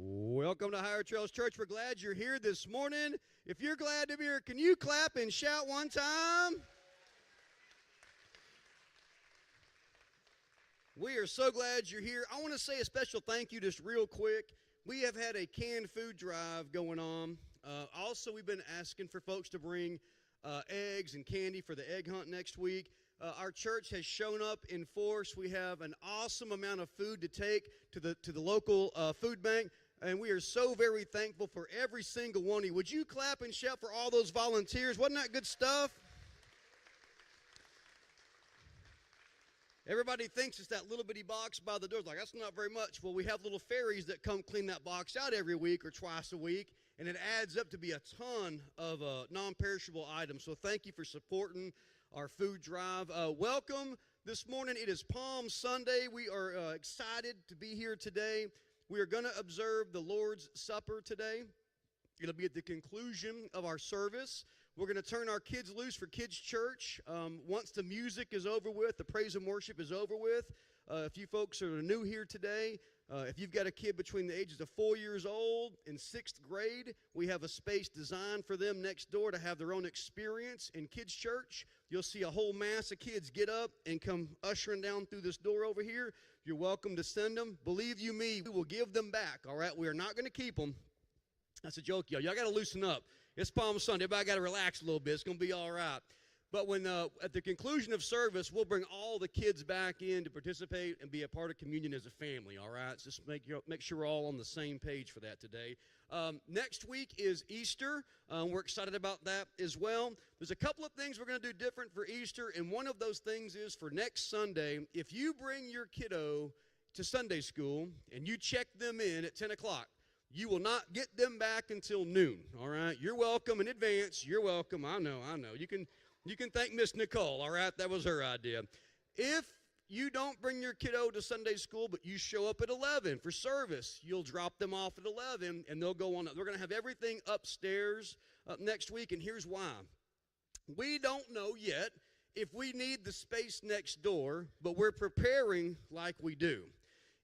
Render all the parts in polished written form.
Welcome to Higher Trails Church. We're glad you're here this morning. If you're glad to be here, can you clap and shout one time? We are so glad you're here. I want to say a special thank you just real quick. We have had a canned food drive going on. Also, we've been asking for folks to bring eggs and candy for the egg hunt next week. Our church has shown up in force. We have an awesome amount of food to take to the local food bank, and we are so very thankful for every single one of you. Would you clap and shout for all those volunteers? Wasn't that good stuff? Everybody thinks it's that little bitty box by the door. It's like, that's not very much. Well, we have little fairies that come clean that box out every week or twice a week, and it adds up to be a ton of non-perishable items. So thank you for supporting our food drive. Welcome this morning. It is Palm Sunday. We are excited to be here today. We are going to observe the Lord's Supper today. It'll be at the conclusion of our service. We're going to turn our kids loose for Kids Church. Once the music is over with, the praise and worship is over with. If you folks are new here today, if you've got a kid between the ages of 4 years old and 6th grade, we have a space designed for them next door to have their own experience in Kids Church. You'll see a whole mass of kids get up and come ushering down through this door over here. You're welcome to send them. Believe you me, we will give them back, all right? We are not going to keep them. That's a joke, y'all. Y'all got to loosen up. It's Palm Sunday. Everybody got to relax a little bit. It's going to be all right. But when at the conclusion of service, we'll bring all the kids back in to participate and be a part of communion as a family, all right? So just make sure we're all on the same page for that today. Next week is Easter. We're excited about that as well. There's a couple of things we're going to do different for Easter, and one of those things is for next Sunday, if you bring your kiddo to Sunday school and you check them in at 10 o'clock, you will not get them back until noon, all right? You're welcome in advance. You're welcome. I know. You can thank Miss Nicole, all right? That was her idea. If you don't bring your kiddo to Sunday school, but you show up at 11 for service, you'll drop them off at 11, and they'll go on. We're going to have everything upstairs next week, and here's why. We don't know yet if we need the space next door, but we're preparing like we do.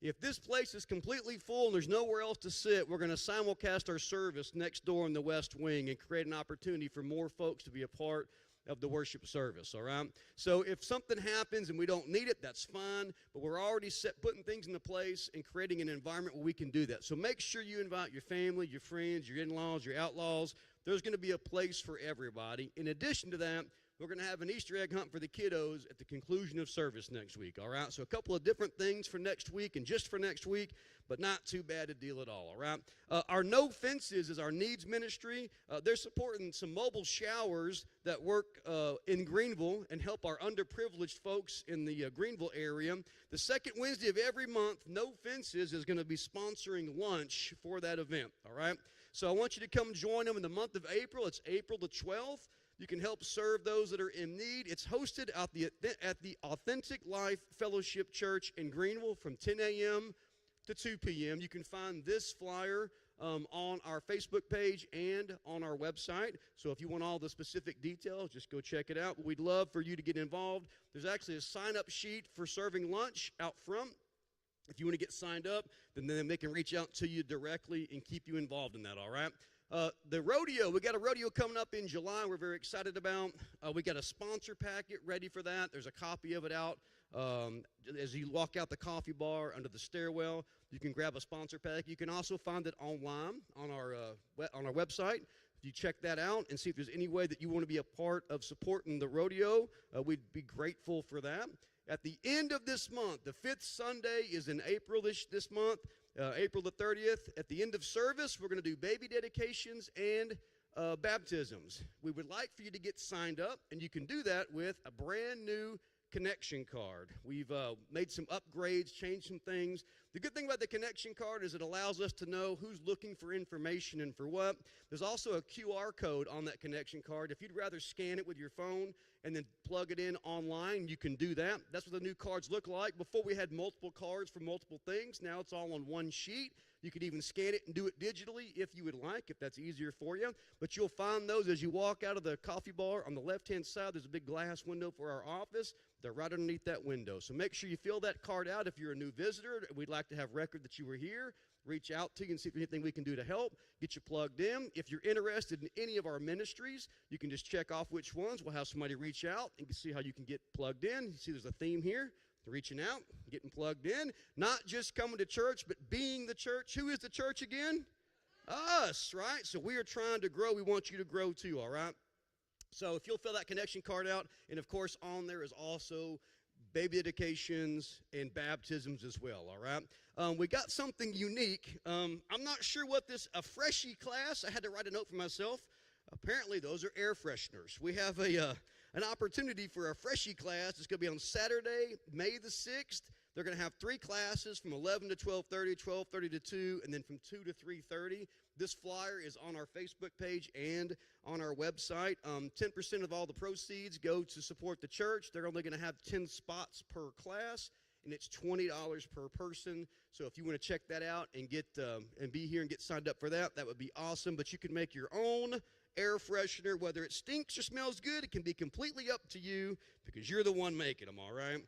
If this place is completely full and there's nowhere else to sit, we're going to simulcast our service next door in the West Wing and create an opportunity for more folks to be a part of the worship service, all right? So if something happens and we don't need it, that's fine, but we're already putting things into place and creating an environment where we can do that. So make sure you invite your family, your friends, your in-laws, your outlaws. There's going to be a place for everybody. In addition to that, we're going to have an Easter egg hunt for the kiddos at the conclusion of service next week, all right? So a couple of different things for next week and just for next week, but not too bad a deal at all right? Our No Fences is our needs ministry. They're supporting some mobile showers that work in Greenville and help our underprivileged folks in the Greenville area. The second Wednesday of every month, No Fences is going to be sponsoring lunch for that event, all right? So I want you to come join them in the month of April. It's April the 12th. You can help serve those that are in need. It's hosted at the Authentic Life Fellowship Church in Greenville from 10 a.m. to 2 p.m. You can find this flyer on our Facebook page and on our website. So if you want all the specific details, just go check it out. But we'd love for you to get involved. There's actually a sign-up sheet for serving lunch out front. If you want to get signed up, then they can reach out to you directly and keep you involved in that, all right? The rodeo, we got a rodeo coming up in July we're very excited about. We got a sponsor packet ready for that. There's a copy of it out. As you walk out the coffee bar under the stairwell, you can grab a sponsor pack. You can also find it online on our website. If you check that out and see if there's any way that you want to be a part of supporting the rodeo, we'd be grateful for that. At the end of this month, the 5th Sunday is in April this month. April the 30th, at the end of service, we're going to do baby dedications and baptisms. We would like for you to get signed up, and you can do that with a brand new connection card. We've made some upgrades, changed some things. The good thing about the connection card is it allows us to know who's looking for information and for what. There's also a QR code on that connection card. If you'd rather scan it with your phone and then plug it in online, you can do that. That's what the new cards look like. Before we had multiple cards for multiple things. Now it's all on one sheet. You could even scan it and do it digitally if you would like, if that's easier for you. But you'll find those as you walk out of the coffee bar. On the left-hand side, there's a big glass window for our office. They're right underneath that window. So make sure you fill that card out if you're a new visitor. We'd like like to have record that you were here, reach out to you and see if there's anything we can do to help, get you plugged in. If you're interested in any of our ministries, you can just check off which ones. We'll have somebody reach out and see how you can get plugged in. You see there's a theme here, reaching out, getting plugged in, not just coming to church, but being the church. Who is the church again? Us, right? So we are trying to grow. We want you to grow too, all right? So if you'll fill that connection card out, and of course on there is also baby dedications and baptisms as well, all right? We got something unique. I'm not sure what this, a freshie class, I had to write a note for myself. Apparently those are air fresheners. We have an opportunity for a freshie class. It's going to be on Saturday, May the 6th. They're going to have 3 classes from 11 to 12:30, 12:30 to 2, and then from 2 to 3:30. This flyer is on our Facebook page and on our website. 10% of all the proceeds go to support the church. They're only going to have 10 spots per class, and it's $20 per person. So if you want to check that out and get and be here and get signed up for that, that would be awesome. But you can make your own air freshener. Whether it stinks or smells good, it can be completely up to you because you're the one making them, all right?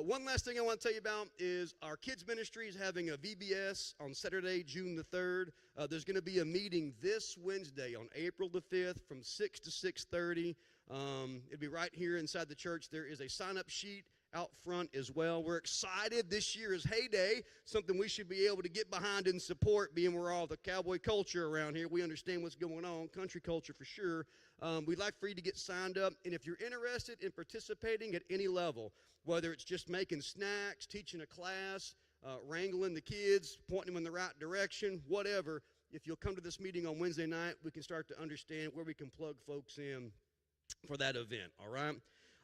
One last thing I want to tell you about is our kids ministry is having a VBS on Saturday, June the 3rd. There's going to be a meeting this Wednesday on April the 5th from 6 to 6:30. It'll be right here inside the church. There is a sign-up sheet out front as well. We're excited. This year is Heyday, something we should be able to get behind and support, being we're all the cowboy culture around here. We understand what's going on, country culture for sure. We'd like for you to get signed up, and if you're interested in participating at any level, whether it's just making snacks, teaching a class, wrangling the kids, pointing them in the right direction, whatever, if you'll come to this meeting on Wednesday night, we can start to understand where we can plug folks in for that event, all right?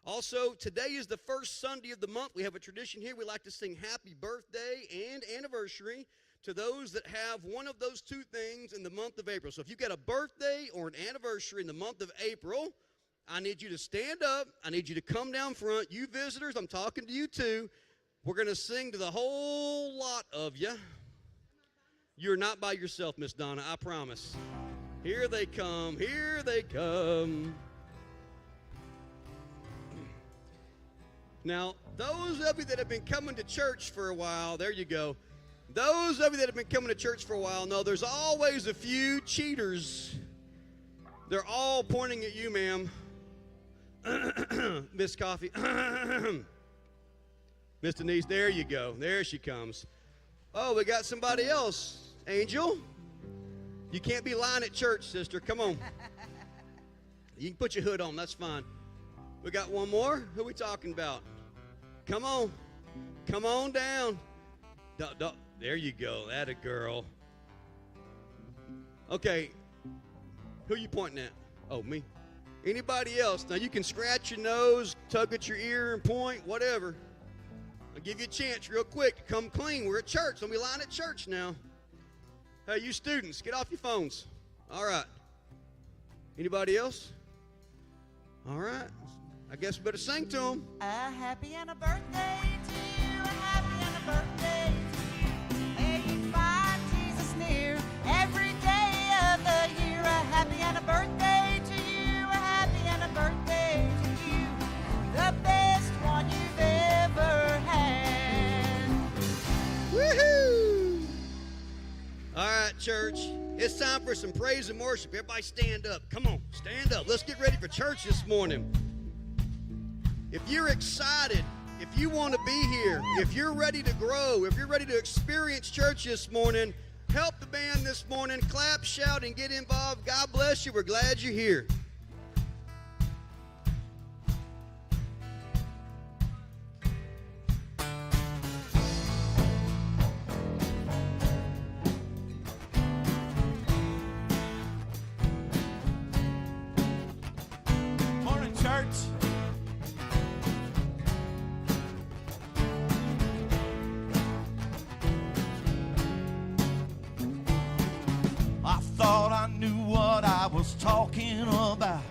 Also, today is the first Sunday of the month. We have a tradition here. We like to sing happy birthday and anniversary to those that have one of those two things in the month of April. So if you've got a birthday or an anniversary in the month of April, I need you to stand up. I need you to come down front. You visitors, I'm talking to you too. We're going to sing to the whole lot of you. You're not by yourself, Miss Donna, I promise. Here they come. Here they come. Now, those of you that have been coming to church for a while, there you go. Those of you that have been coming to church for a while know there's always a few cheaters. They're all pointing at you, ma'am. Miss Coffee. Miss Denise, there you go. There she comes. Oh, we got somebody else. Angel, you can't be lying at church, sister. Come on. You can put your hood on. That's fine. We got one more. Who are we talking about? Come on. Come on down. There you go. That a girl. Okay. Who are you pointing at? Oh, me. Anybody else? Now, you can scratch your nose, tug at your ear and point, whatever. I'll give you a chance real quick to come clean. We're at church. Don't be lying at church now. Hey, you students, get off your phones. All right. Anybody else? All right. I guess we better sing to them. A happy and a birthday to you. A happy and a birthday to you. May you find Jesus near every day of the year. A happy and a birthday to you. A happy and a birthday to you. The best one you've ever had. Woohoo! All right, church. It's time for some praise and worship. Everybody stand up. Come on, stand up. Let's get ready for church this morning. If you're excited, if you want to be here, if you're ready to grow, if you're ready to experience church this morning, help the band this morning. Clap, shout, and get involved. God bless you. We're glad you're here. Morning, church. I thought I knew what I was talking about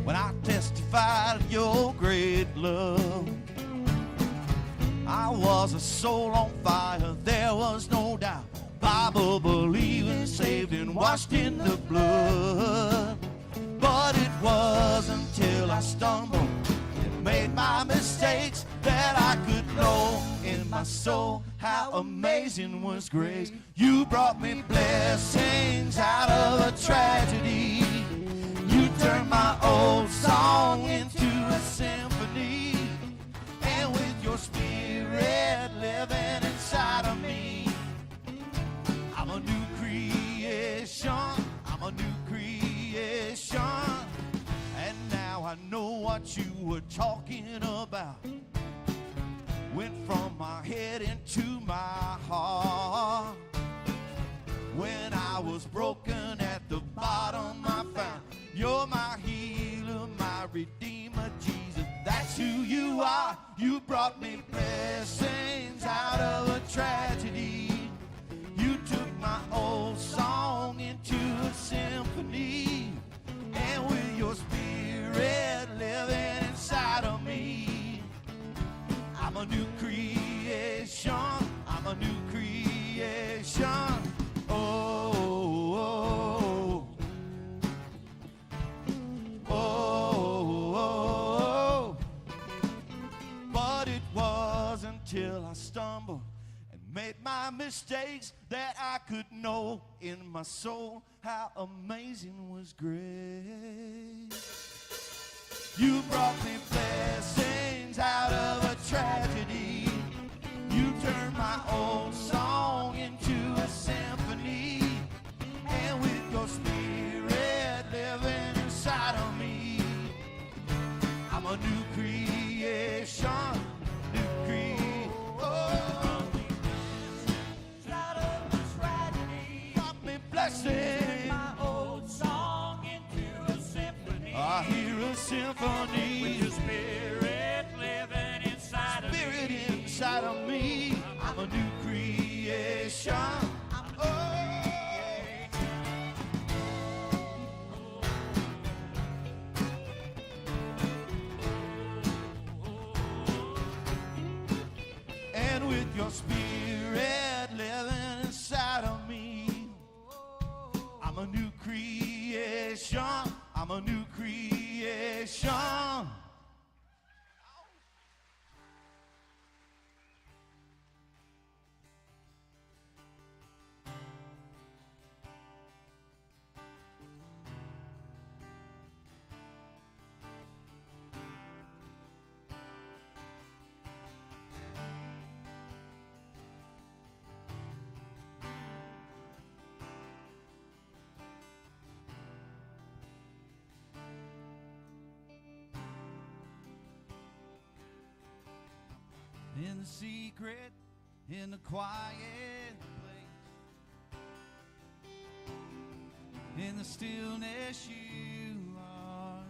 when I testified of your great love. I was a soul on fire, there was no doubt. Bible believing, saved and washed in the blood. But it was until I stumbled and made my mistakes that I could know in my soul how amazing was grace. You brought me blessings out of a tragedy. You turned my old song into a symphony. And with your spirit living inside of me, I'm a new creation. I'm a new creation. And now I know what you were talking about. Went from my head into my heart. When I was broken at the bottom, I found you're my healer, my redeemer, Jesus. That's who you are. You brought me blessings out of a tragedy. You took my old song into a symphony. And with your spirit living inside of me, I'm a new creation. I'm a new creation. Oh, oh, oh, oh, oh. But it was until I stumbled and made my mistakes that I could know in my soul how amazing was grace. You brought me blessings out of a tragedy. You turned my old song into a symphony. And with your spirit living inside of me, I'm a new creation. New creation. Oh, Out of the tragedy, brought me blessings. my old song into a symphony. I hear a symphony. With your spirit living inside of Spirit me. inside of me. I'm a new creation. Oh. And with your spirit living inside of me, I'm a new creation. I'm a new creation. In the secret, in the quiet place, in the stillness you are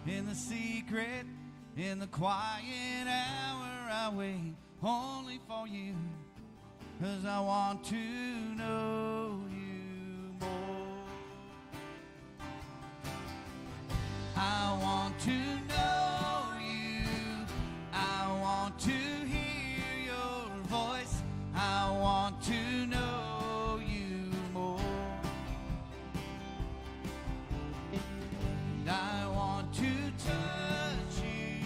there. In the secret, in the quiet hour, I wait only for you, 'cause I want to know you more. I want to know you. I want to hear your voice. I want to know you more. And I want to touch you.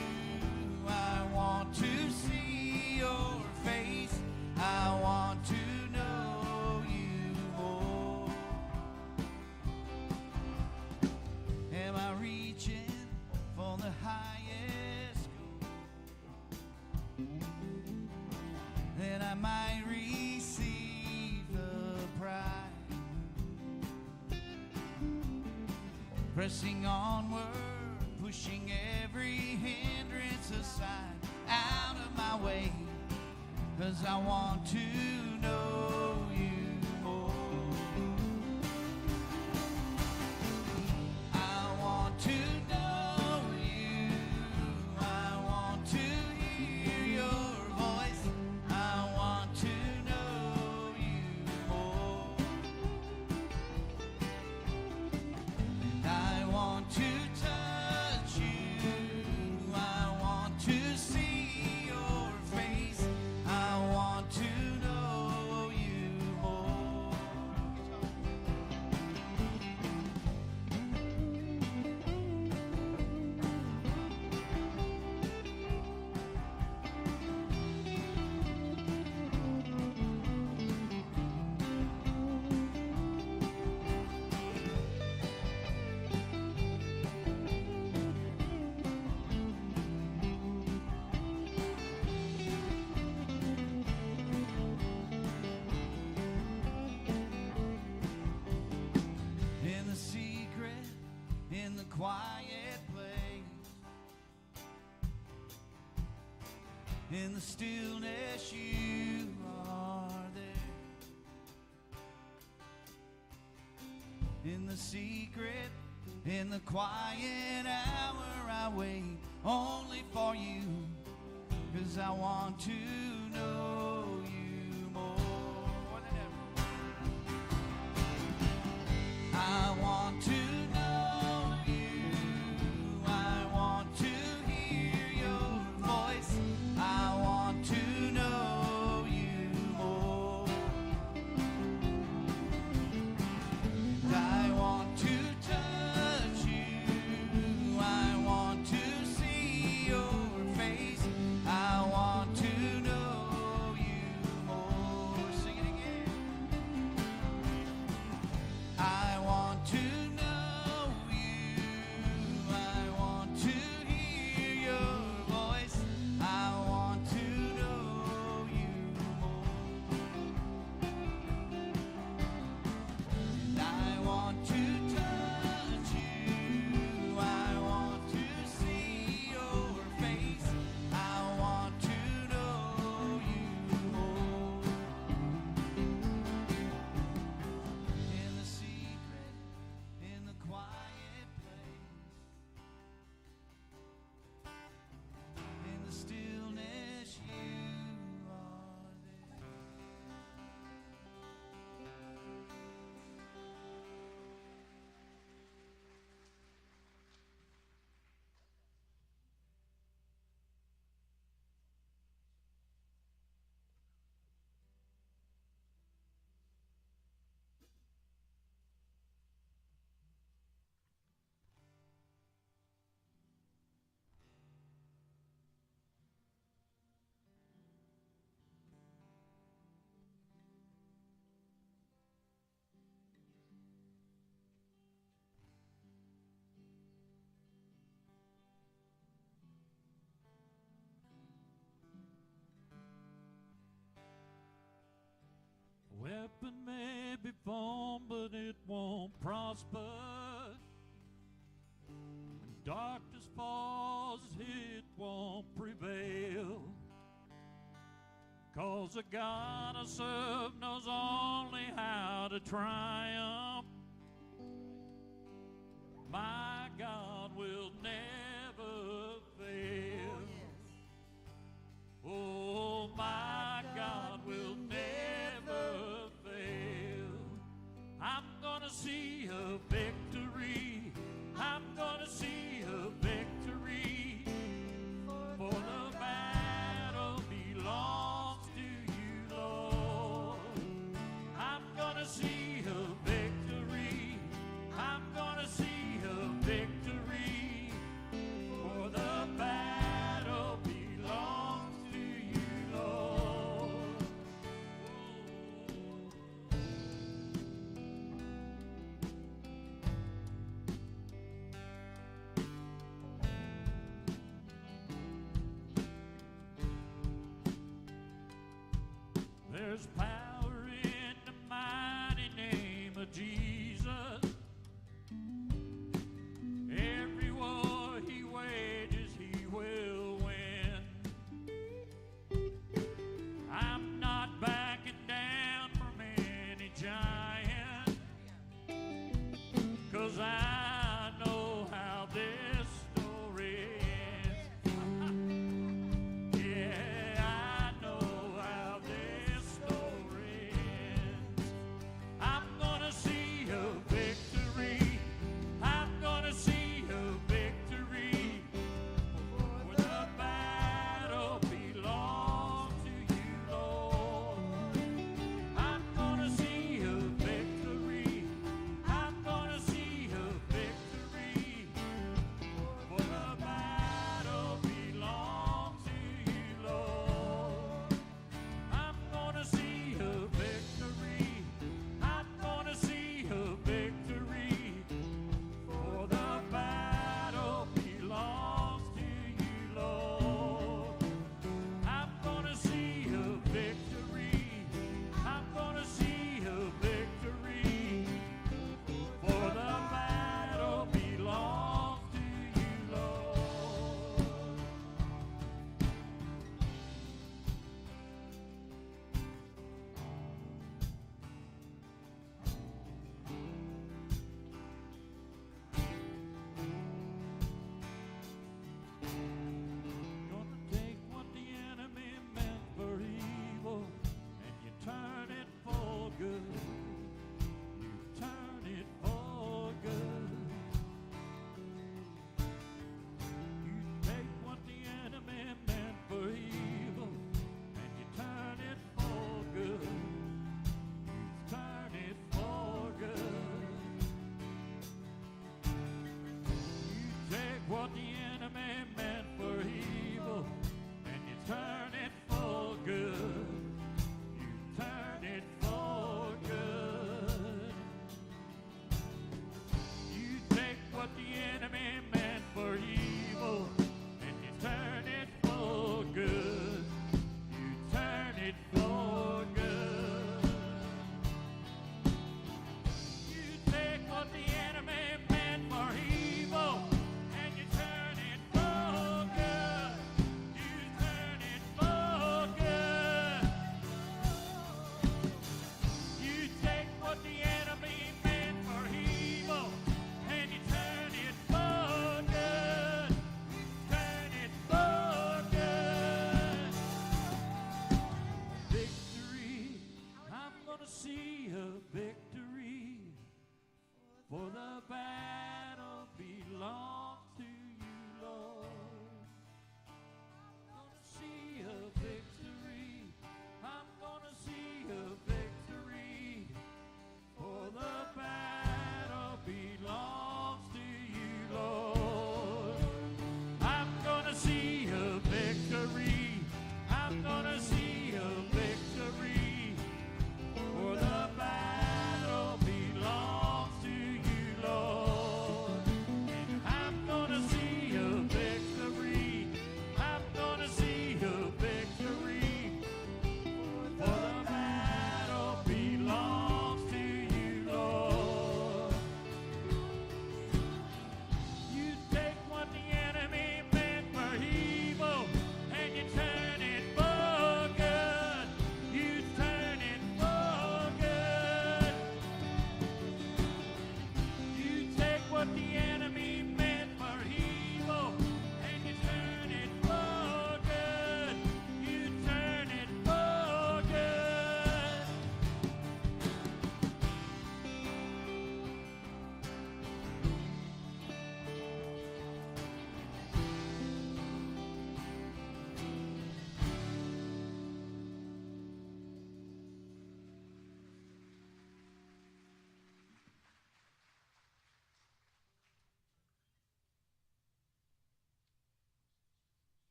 I want to see your face. I want to know you more. Am I reaching for the highest goal? Then I might receive the prize. Pressing onward, pushing every hindrance aside, out of my way, 'cause I want to know you more. I want to know you. I want to hear your voice. I want to know you more. And I want to touch you. I want to see your face. I want to know you more. quiet place. In the stillness you are there. In the secret, in the quiet hour I wait only for you, 'cause I want to know you more than ever. I want to know you. I want to hear your voice. I want to know you more. And I want to touch you. I want to see your face. I want to know you more. Sing it again. I want to know you. I want to hear your voice. I want to know you more. And I want to touch you. I want to see your face. I want to know you more. In the secret, in the quiet place, in the stillness you are there. Weapon may be formed, but it won't prosper. When darkness falls, it won't prevail. 'Cause the God I serve knows only how to triumph. My God will never fail. Oh, my God will never fail. I'm gonna see a victory. I'm gonna see a victory. For the battle belongs to you, Lord. I'm gonna see a victory. I'm gonna see a victory.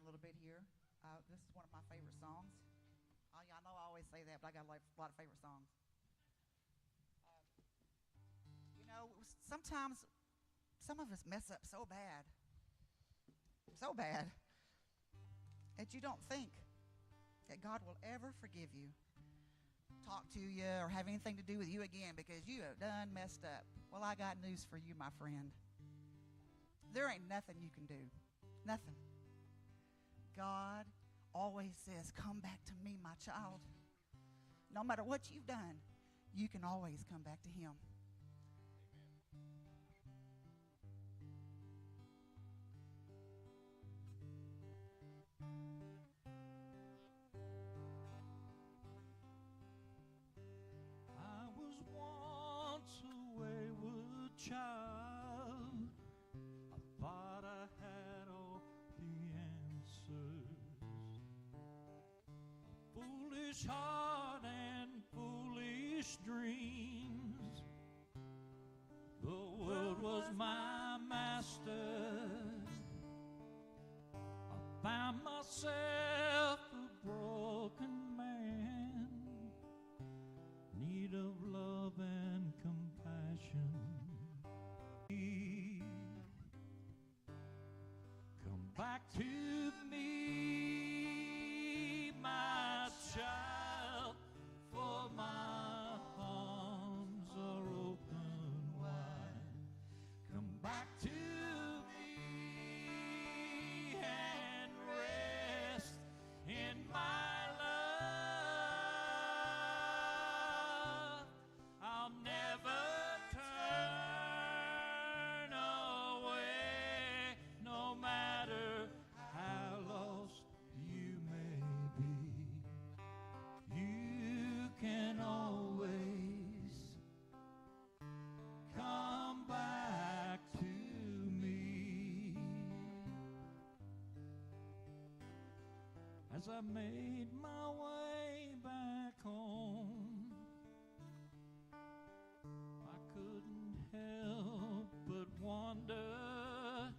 little bit here. This is one of my favorite songs. Y'all know I always say that, but I got a lot of favorite songs. You know, sometimes some of us mess up so bad, that you don't think that God will ever forgive you, talk to you, or have anything to do with you again because you have done messed up. Well, I got news for you, my friend. There ain't nothing you can do. Nothing. God always says, come back to me, my child. No matter what you've done, you can always come back to him. I was once a wayward child. I thought I had all the answers. A foolish heart and foolish dreams. The world was my master. I found myself a broken man, need of love and compassion. Come back to me, my child, for my arms are open wide. Come back to me and rest in my love. I'll never turn away, no matter how lost you may be. You can always come back to me. As I made my way back home, I couldn't help but wonder,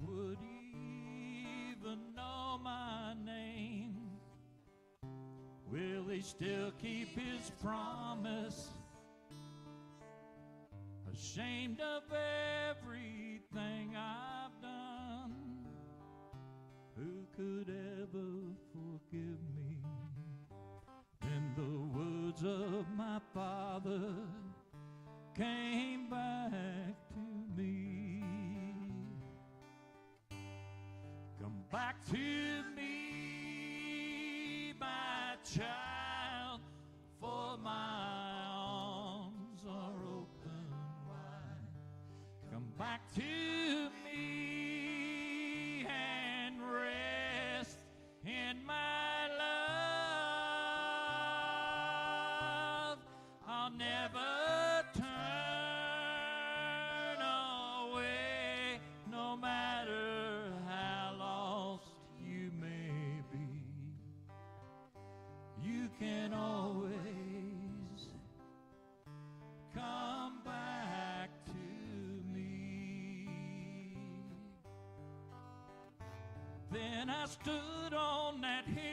would he even know my name? Will he still keep his promise? Ashamed of everything I've done, who could ever forgive me? Then the words of my father came back to me. Come back to me, my child, for my arms are open wide. Come back to me and rest in my love. I'll never turn away, no matter how lost you may be. You can always come back to me. Then I stood on that hill